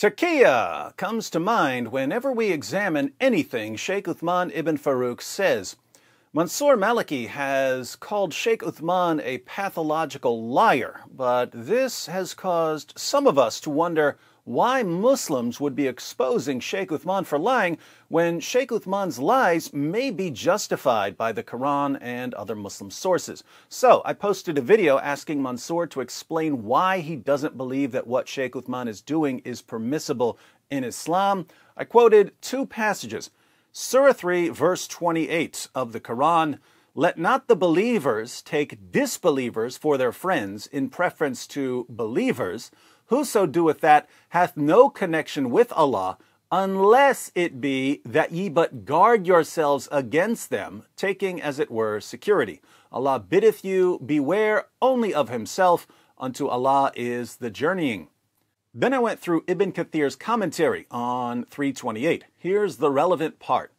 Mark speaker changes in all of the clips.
Speaker 1: Taqiyya comes to mind whenever we examine anything Sheikh Uthman ibn Farouk says. Mansour Maliki has called Sheikh Uthman a pathological liar, but this has caused some of us to wonder why Muslims would be exposing Sheikh Uthman for lying when Sheikh Uthman's lies may be justified by the Quran and other Muslim sources. So I posted a video asking Mansour to explain why he doesn't believe that what Sheikh Uthman is doing is permissible in Islam. I quoted two passages. Surah 3, verse 28 of the Quran, "Let not the believers take disbelievers for their friends in preference to believers. Whoso doeth that hath no connection with Allah, unless it be that ye but guard yourselves against them, taking as it were security. Allah biddeth you beware only of himself, unto Allah is the journeying." Then I went through Ibn Kathir's commentary on 328. Here's the relevant part.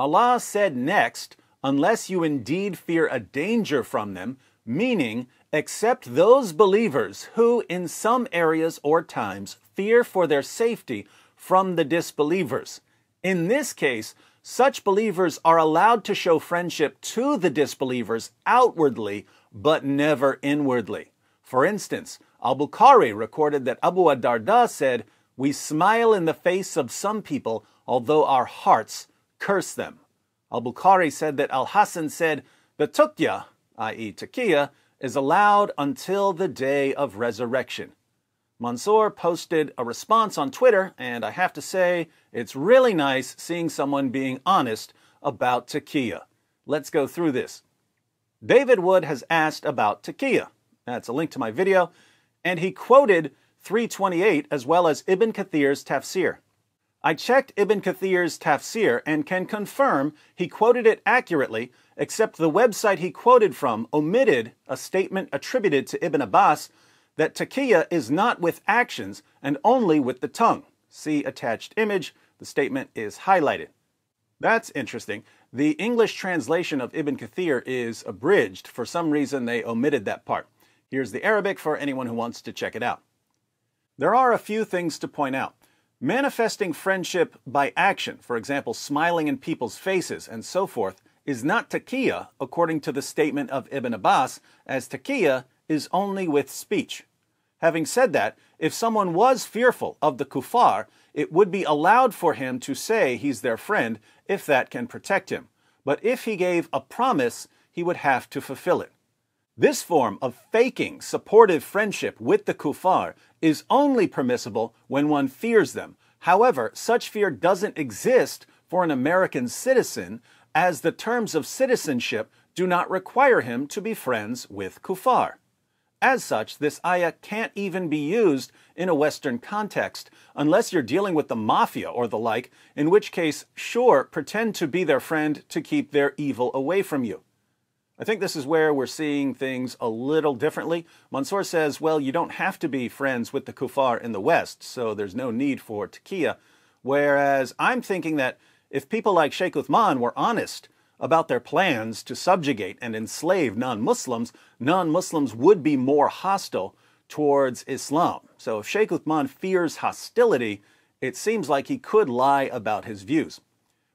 Speaker 1: Allah said next, "Unless you indeed fear a danger from them," meaning, except those believers who in some areas or times fear for their safety from the disbelievers. In this case, such believers are allowed to show friendship to the disbelievers outwardly, but never inwardly. For instance, Al-Bukhari recorded that Abu ad-Darda said, "We smile in the face of some people, although our hearts curse them." Al-Bukhari said that Al-Hasan said, "The Taqiyya, i.e. Taqiyya, is allowed until the day of resurrection." Mansour posted a response on Twitter, and I have to say, it's really nice seeing someone being honest about Taqiyya. Let's go through this. David Wood has asked about Taqiyya. That's a link to my video, and he quoted 328 as well as Ibn Kathir's tafsir. I checked Ibn Kathir's tafsir and can confirm he quoted it accurately, except the website he quoted from omitted a statement attributed to Ibn Abbas that Taqiyya is not with actions and only with the tongue. See attached image. The statement is highlighted. That's interesting. The English translation of Ibn Kathir is abridged. For some reason, they omitted that part. Here's the Arabic for anyone who wants to check it out. There are a few things to point out. Manifesting friendship by action, for example, smiling in people's faces and so forth, is not Taqiyya according to the statement of Ibn Abbas, as Taqiyya is only with speech. Having said that, if someone was fearful of the kuffar, it would be allowed for him to say he's their friend if that can protect him. But if he gave a promise, he would have to fulfill it. This form of faking supportive friendship with the kuffar is only permissible when one fears them. However, such fear doesn't exist for an American citizen, as the terms of citizenship do not require him to be friends with kuffar. As such, this ayah can't even be used in a Western context, unless you're dealing with the mafia or the like, in which case, sure, pretend to be their friend to keep their evil away from you. I think this is where we're seeing things a little differently. Mansour says, well, you don't have to be friends with the kuffar in the West, so there's no need for Taqiyya. Whereas I'm thinking that if people like Sheikh Uthman were honest about their plans to subjugate and enslave non-Muslims, non-Muslims would be more hostile towards Islam. So if Sheikh Uthman fears hostility, it seems like he could lie about his views.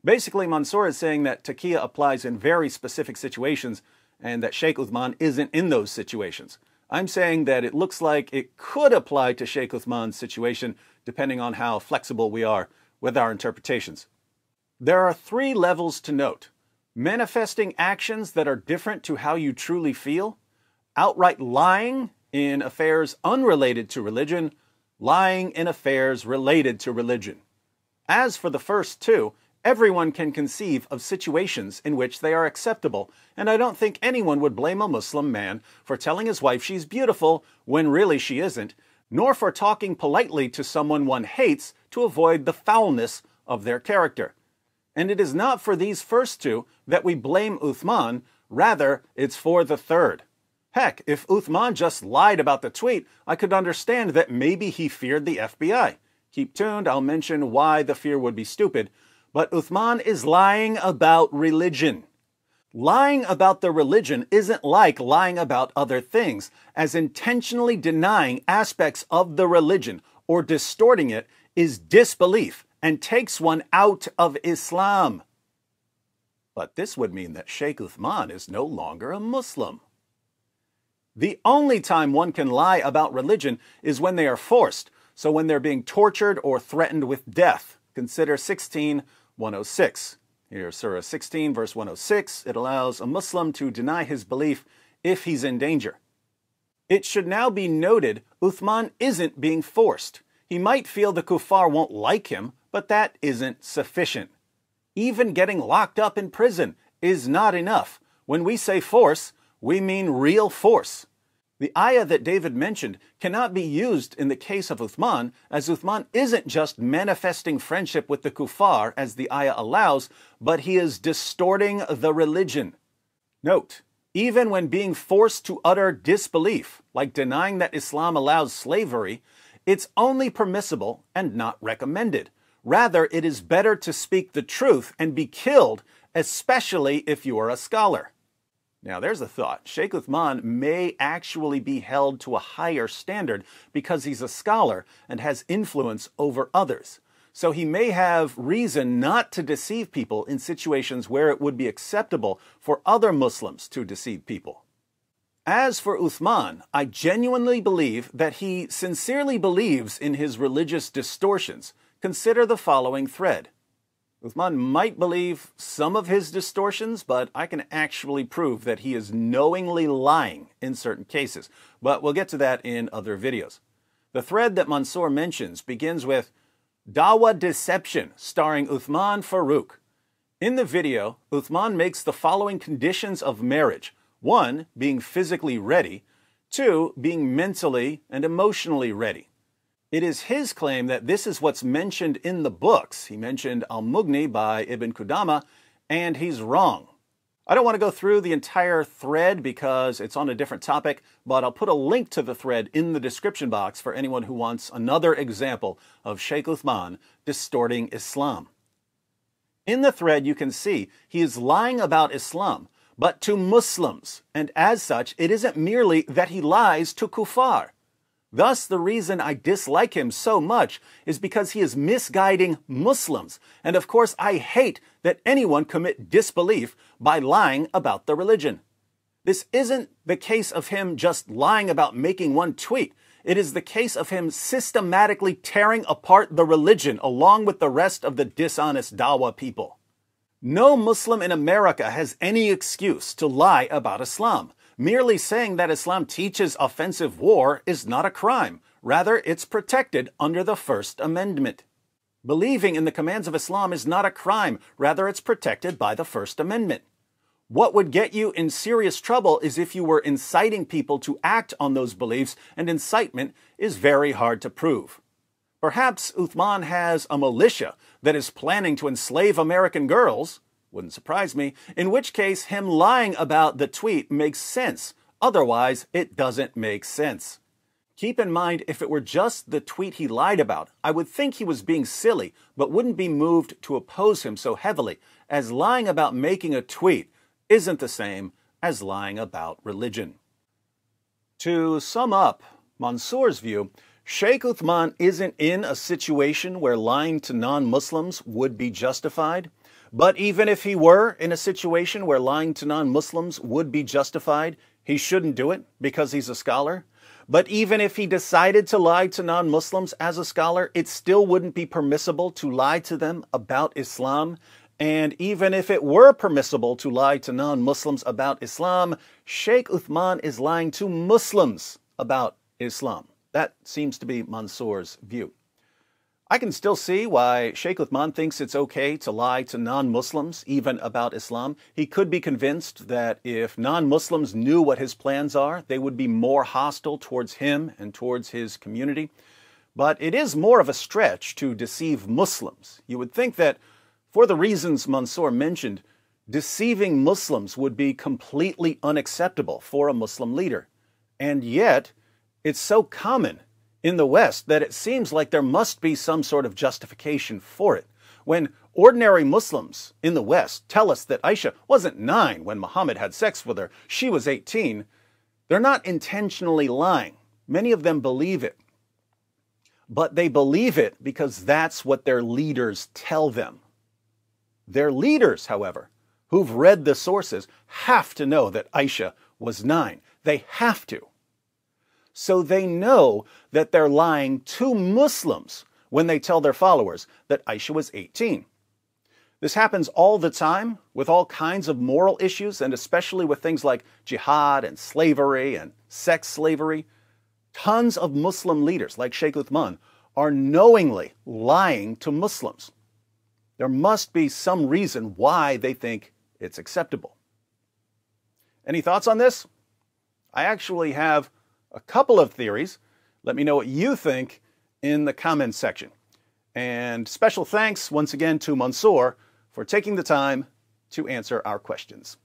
Speaker 1: Basically, Mansour is saying that Taqiyya applies in very specific situations and that Sheikh Uthman isn't in those situations. I'm saying that it looks like it could apply to Sheikh Uthman's situation depending on how flexible we are with our interpretations. There are three levels to note: manifesting actions that are different to how you truly feel, outright lying in affairs unrelated to religion, lying in affairs related to religion. As for the first two, everyone can conceive of situations in which they are acceptable, and I don't think anyone would blame a Muslim man for telling his wife she's beautiful when really she isn't, nor for talking politely to someone one hates to avoid the foulness of their character. And it is not for these first two that we blame Uthman, rather it's for the third. Heck, if Uthman just lied about the tweet, I could understand that maybe he feared the FBI. Keep tuned, I'll mention why the fear would be stupid. But Uthman is lying about religion. Lying about the religion isn't like lying about other things, as intentionally denying aspects of the religion or distorting it is disbelief and takes one out of Islam. But this would mean that Sheikh Uthman is no longer a Muslim. The only time one can lie about religion is when they are forced, so when they're being tortured or threatened with death. Consider 16:106. Here, Surah 16, verse 106, it allows a Muslim to deny his belief if he's in danger. It should now be noted, Uthman isn't being forced. He might feel the kuffar won't like him, but that isn't sufficient. Even getting locked up in prison is not enough. When we say force, we mean real force. The ayah that David mentioned cannot be used in the case of Uthman, as Uthman isn't just manifesting friendship with the kuffar, as the ayah allows, but he is distorting the religion. Note, even when being forced to utter disbelief, like denying that Islam allows slavery, it's only permissible and not recommended. Rather, it is better to speak the truth and be killed, especially if you are a scholar. Now, there's a thought. Sheikh Uthman may actually be held to a higher standard because he's a scholar and has influence over others. So he may have reason not to deceive people in situations where it would be acceptable for other Muslims to deceive people. As for Uthman, I genuinely believe that he sincerely believes in his religious distortions. Consider the following thread. Uthman might believe some of his distortions, but I can actually prove that he is knowingly lying in certain cases. But we'll get to that in other videos. The thread that Mansour mentions begins with Dawah Deception, starring Uthman Farouk. In the video, Uthman makes the following conditions of marriage. 1, being physically ready. 2, being mentally and emotionally ready. It is his claim that this is what's mentioned in the books. He mentioned Al-Mughni by Ibn Qudama, and he's wrong. I don't want to go through the entire thread because it's on a different topic, but I'll put a link to the thread in the description box for anyone who wants another example of Sheikh Uthman distorting Islam. In the thread, you can see he is lying about Islam, but to Muslims, and as such, it isn't merely that he lies to kuffar. Thus, the reason I dislike him so much is because he is misguiding Muslims. And of course, I hate that anyone commit disbelief by lying about the religion. This isn't the case of him just lying about making one tweet. It is the case of him systematically tearing apart the religion along with the rest of the dishonest Dawah people. No Muslim in America has any excuse to lie about Islam. Merely saying that Islam teaches offensive war is not a crime. Rather, it's protected under the First Amendment. Believing in the commands of Islam is not a crime. Rather, it's protected by the First Amendment. What would get you in serious trouble is if you were inciting people to act on those beliefs, and incitement is very hard to prove. Perhaps Uthman has a militia that is planning to enslave American girls. Wouldn't surprise me, in which case him lying about the tweet makes sense. Otherwise, it doesn't make sense. Keep in mind, if it were just the tweet he lied about, I would think he was being silly, but wouldn't be moved to oppose him so heavily, as lying about making a tweet isn't the same as lying about religion. To sum up Mansour's view, Sheikh Uthman isn't in a situation where lying to non-Muslims would be justified. But even if he were in a situation where lying to non-Muslims would be justified, he shouldn't do it because he's a scholar. But even if he decided to lie to non-Muslims as a scholar, it still wouldn't be permissible to lie to them about Islam. And even if it were permissible to lie to non-Muslims about Islam, Sheikh Uthman is lying to Muslims about Islam. That seems to be Mansour's view. I can still see why Sheikh Uthman thinks it's okay to lie to non-Muslims, even about Islam. He could be convinced that if non-Muslims knew what his plans are, they would be more hostile towards him and towards his community. But it is more of a stretch to deceive Muslims. You would think that, for the reasons Mansour mentioned, deceiving Muslims would be completely unacceptable for a Muslim leader. And yet, it's so common in the West that it seems like there must be some sort of justification for it. When ordinary Muslims in the West tell us that Aisha wasn't 9 when Muhammad had sex with her, she was 18, they're not intentionally lying. Many of them believe it. but they believe it because that's what their leaders tell them. Their leaders, however, who've read the sources, have to know that Aisha was 9. They have to. So they know that they're lying to Muslims when they tell their followers that Aisha was 18. This happens all the time with all kinds of moral issues, and especially with things like jihad and slavery and sex slavery. Tons of Muslim leaders, like Sheikh Uthman, are knowingly lying to Muslims. There must be some reason why they think it's acceptable. Any thoughts on this? I actually have a couple of theories. Let me know what you think in the comments section. And special thanks once again to Mansoor for taking the time to answer our questions.